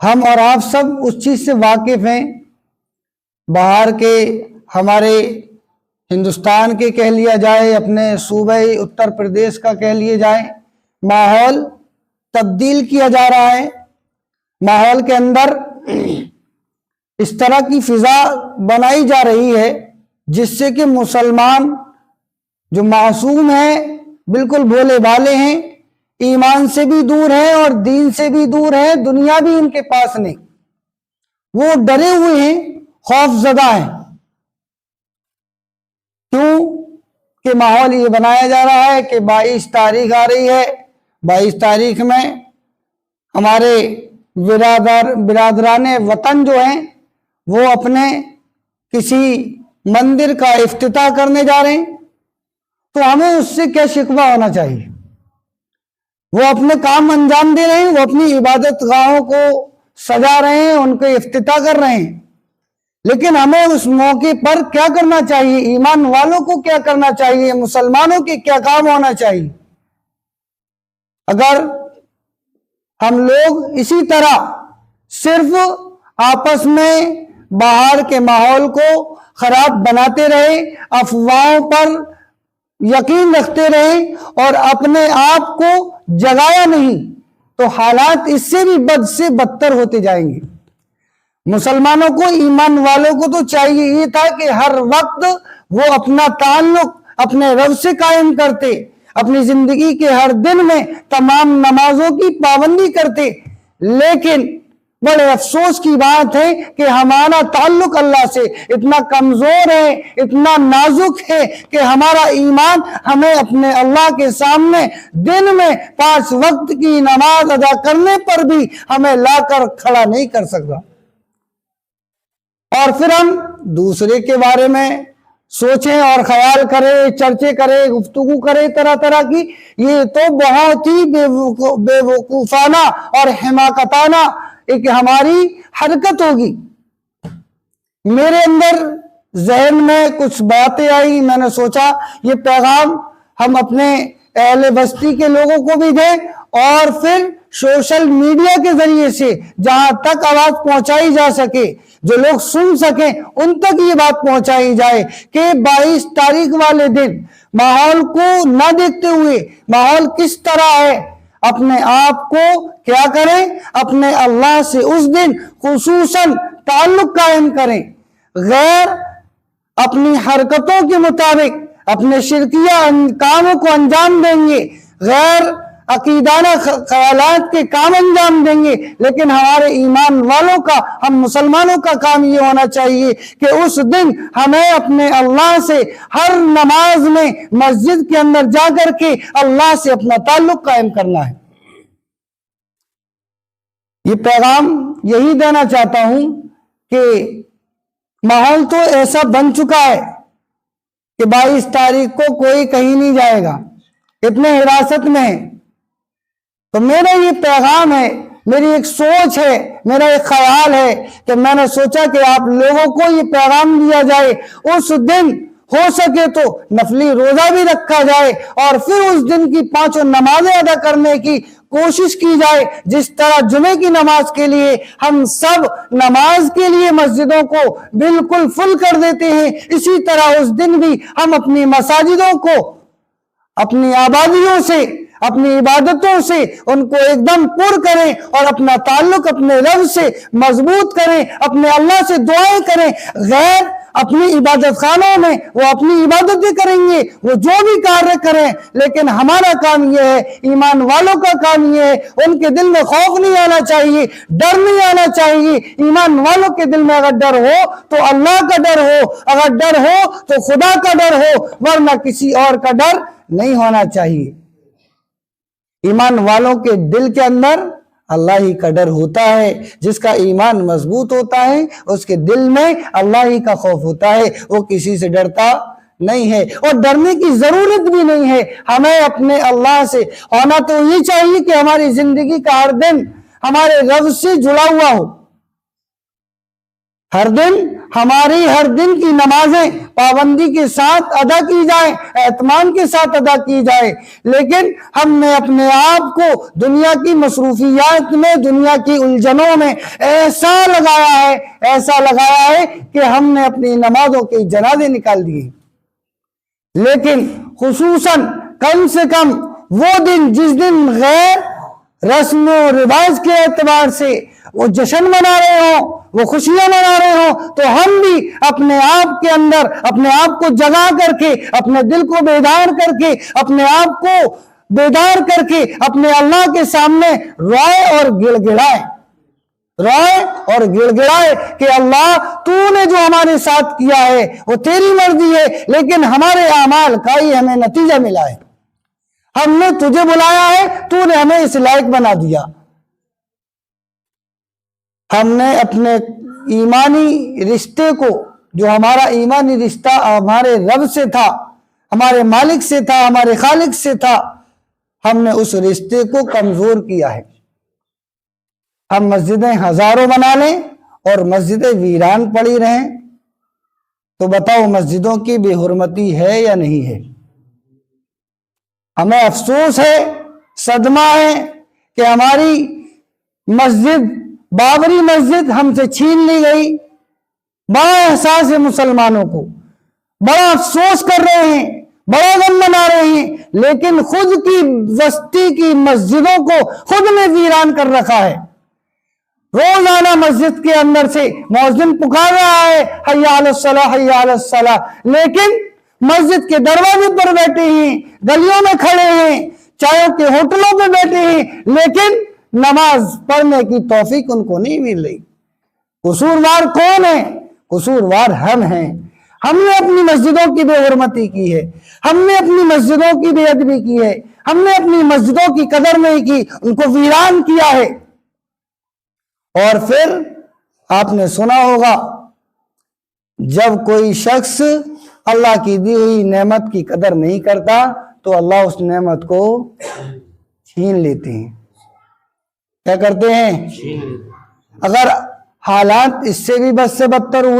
ہم اور آپ سب اس چیز سے واقف ہیں، باہر کے ہمارے ہندوستان کے کہہ لیا جائے، اپنے صوبہ اتر پردیش کا کہہ لیے جائے، ماحول تبدیل کیا جا رہا ہے۔ ماحول کے اندر اس طرح کی فضا بنائی جا رہی ہے جس سے کہ مسلمان جو معصوم ہیں، بالکل بھولے بھالے ہیں، ایمان سے بھی دور ہیں اور دین سے بھی دور ہیں، دنیا بھی ان کے پاس نہیں، وہ ڈرے ہوئے ہیں، خوف زدہ ہیں۔ کیوں کہ ماحول یہ بنایا جا رہا ہے کہ 22 تاریخ آ رہی ہے، 22 تاریخ میں ہمارے برادران وطن جو ہیں وہ اپنے کسی مندر کا افتتاح کرنے جا رہے ہیں، تو ہمیں اس سے کیا شکوہ ہونا چاہیے؟ وہ اپنے کام انجام دے رہے ہیں، وہ اپنی عبادت گاہوں کو سجا رہے ہیں، ان کو افتتاح کر رہے ہیں، لیکن ہمیں اس موقع پر کیا کرنا چاہیے؟ ایمان والوں کو کیا کرنا چاہیے؟ مسلمانوں کے کیا کام ہونا چاہیے؟ اگر ہم لوگ اسی طرح صرف آپس میں باہر کے ماحول کو خراب بناتے رہے، افواہوں پر یقین رکھتے رہے اور اپنے آپ کو جگایا نہیں، تو حالات اس سے بھی بد سے بدتر ہوتے جائیں گے۔ مسلمانوں کو، ایمان والوں کو تو چاہیے یہ تھا کہ ہر وقت وہ اپنا تعلق اپنے رب سے قائم کرتے، اپنی زندگی کے ہر دن میں تمام نمازوں کی پابندی کرتے، لیکن بڑے افسوس کی بات ہے کہ ہمارا تعلق اللہ سے اتنا کمزور ہے، اتنا نازک ہے کہ ہمارا ایمان ہمیں اپنے اللہ کے سامنے دن میں 5 وقت کی نماز ادا کرنے پر بھی ہمیں لا کر کھڑا نہیں کر سکتا، اور پھر ہم دوسرے کے بارے میں سوچیں اور خیال کریں، چرچے کریں، گفتگو کریں طرح طرح کی۔ یہ تو بہت ہی بے وقوفانہ اور حماقتانہ ایک ہماری حرکت ہوگی۔ میرے اندر ذہن میں کچھ باتیں آئی، میں نے سوچا یہ پیغام ہم اپنے اہل بستی کے لوگوں کو بھی دیں اور پھر سوشل میڈیا کے ذریعے سے جہاں تک آواز پہنچائی جا سکے، جو لوگ سن سکیں ان تک یہ بات پہنچائی جائے کہ 22 تاریخ والے دن ماحول کو نہ دیکھتے ہوئے، ماحول کس طرح ہے، اپنے آپ کو کیا کریں؟ اپنے اللہ سے اس دن خصوصاً تعلق قائم کریں، غیر اپنی حرکتوں کے مطابق اپنے شرکیہ کاموں کو انجام دیں گے، غیر عقیدانہ خیالات کے کام انجام دیں گے، لیکن ہمارے ایمان والوں کا، ہم مسلمانوں کا کام یہ ہونا چاہیے کہ اس دن ہمیں اپنے اللہ سے ہر نماز میں مسجد کے اندر جا کر کے اللہ سے اپنا تعلق قائم کرنا ہے۔ یہ پیغام یہی دینا چاہتا ہوں کہ ماحول تو ایسا بن چکا ہے کہ 22 تاریخ کو کوئی کہیں نہیں جائے گا، اتنے حراست میں ہے۔ تو میرا یہ پیغام ہے، میری ایک سوچ ہے، میرا ایک خیال ہے کہ میں نے سوچا کہ آپ لوگوں کو یہ پیغام دیا جائے، اس دن ہو سکے تو نفلی روزہ بھی رکھا جائے اور پھر اس دن کی 5 نمازیں ادا کرنے کی کوشش کی جائے۔ جس طرح جمعے کی نماز کے لیے ہم سب نماز کے لیے مسجدوں کو بالکل فل کر دیتے ہیں، اسی طرح اس دن بھی ہم اپنی مساجدوں کو اپنی آبادیوں سے، اپنی عبادتوں سے ان کو ایک دم پر کریں اور اپنا تعلق اپنے رب سے مضبوط کریں، اپنے اللہ سے دعائیں کریں۔ غیر اپنی عبادت خانوں میں وہ اپنی عبادتیں کریں گے، وہ جو بھی کاریہ کریں، لیکن ہمارا کام یہ ہے، ایمان والوں کا کام یہ ہے، ان کے دل میں خوف نہیں آنا چاہیے، ڈر نہیں آنا چاہیے۔ ایمان والوں کے دل میں اگر ڈر ہو تو اللہ کا ڈر ہو، اگر ڈر ہو تو خدا کا ڈر ہو، ورنہ کسی اور کا ڈر نہیں ہونا چاہیے۔ ایمان والوں کے دل کے اندر اللہ ہی کا ڈر ہوتا ہے، جس کا ایمان مضبوط ہوتا ہے اس کے دل میں اللہ ہی کا خوف ہوتا ہے، وہ کسی سے ڈرتا نہیں ہے اور ڈرنے کی ضرورت بھی نہیں ہے۔ ہمیں اپنے اللہ سے ہونا تو یہ چاہیے کہ ہماری زندگی کا ہر دن ہمارے رب سے جڑا ہوا ہو، ہر دن ہماری ہر دن کی نمازیں پابندی کے ساتھ ادا کی جائیں، اہتمام کے ساتھ ادا کی جائے، لیکن ہم نے اپنے آپ کو دنیا کی مصروفیات میں، دنیا کی الجھنوں میں ایسا لگایا ہے کہ ہم نے اپنی نمازوں کے جنازے نکال دیے۔ لیکن خصوصاً کم سے کم وہ دن جس دن غیر رسم و رواج کے اعتبار سے وہ جشن منا رہے ہوں، وہ خوشیاں منا رہے ہوں، تو ہم بھی اپنے آپ کے اندر اپنے آپ کو جگا کر کے، اپنے دل کو بیدار کر کے، اپنے آپ کو بیدار کر کے اپنے اللہ کے سامنے روئے اور گڑ گڑائے کہ اللہ تو نے جو ہمارے ساتھ کیا ہے وہ تیری مرضی ہے، لیکن ہمارے اعمال کا ہی ہمیں نتیجہ ملا ہے۔ ہم نے تجھے بلایا ہے، تو نے ہمیں اس لائق بنا دیا۔ ہم نے اپنے ایمانی رشتے کو، جو ہمارا ایمانی رشتہ ہمارے رب سے تھا، ہمارے مالک سے تھا، ہمارے خالق سے تھا، ہم نے اس رشتے کو کمزور کیا ہے۔ ہم مسجدیں ہزاروں بنا لیں اور مسجدیں ویران پڑی رہیں، تو بتاؤ مسجدوں کی بے حرمتی ہے یا نہیں ہے؟ ہمیں افسوس ہے، صدمہ ہے کہ ہماری مسجد، بابری مسجد ہم سے چھین لی گئی۔ بڑا احساس ہے مسلمانوں کو، بڑا افسوس کر رہے ہیں، بڑا غم منا رہے ہیں، لیکن خود کی بستی کی مسجدوں کو خود نے ویران کر رکھا ہے۔ روزانہ مسجد کے اندر سے مؤذن پکار رہا ہے حی علی الصلاۃ، حی علی الصلاۃ، لیکن مسجد کے دروازے پر بیٹھے ہیں، گلیوں میں کھڑے ہیں، چائوں کے ہوٹلوں پہ بیٹھے ہیں، لیکن نماز پڑھنے کی توفیق ان کو نہیں مل رہی۔ قصوروار کون ہے؟ قصوروار ہم ہیں۔ ہم نے اپنی مسجدوں کی بے حرمتی کی ہے، ہم نے اپنی مسجدوں کی بے ادبی کی ہے، ہم نے اپنی مسجدوں کی قدر نہیں کی، ان کو ویران کیا ہے۔ اور پھر آپ نے سنا ہوگا، جب کوئی شخص اللہ کی دی ہوئی نعمت کی قدر نہیں کرتا تو اللہ اس نعمت کو چھین لیتے ہیں۔ کیا کرتے ہیں؟ اگر حالات اس سے بھی بد سے بدتر ہوئے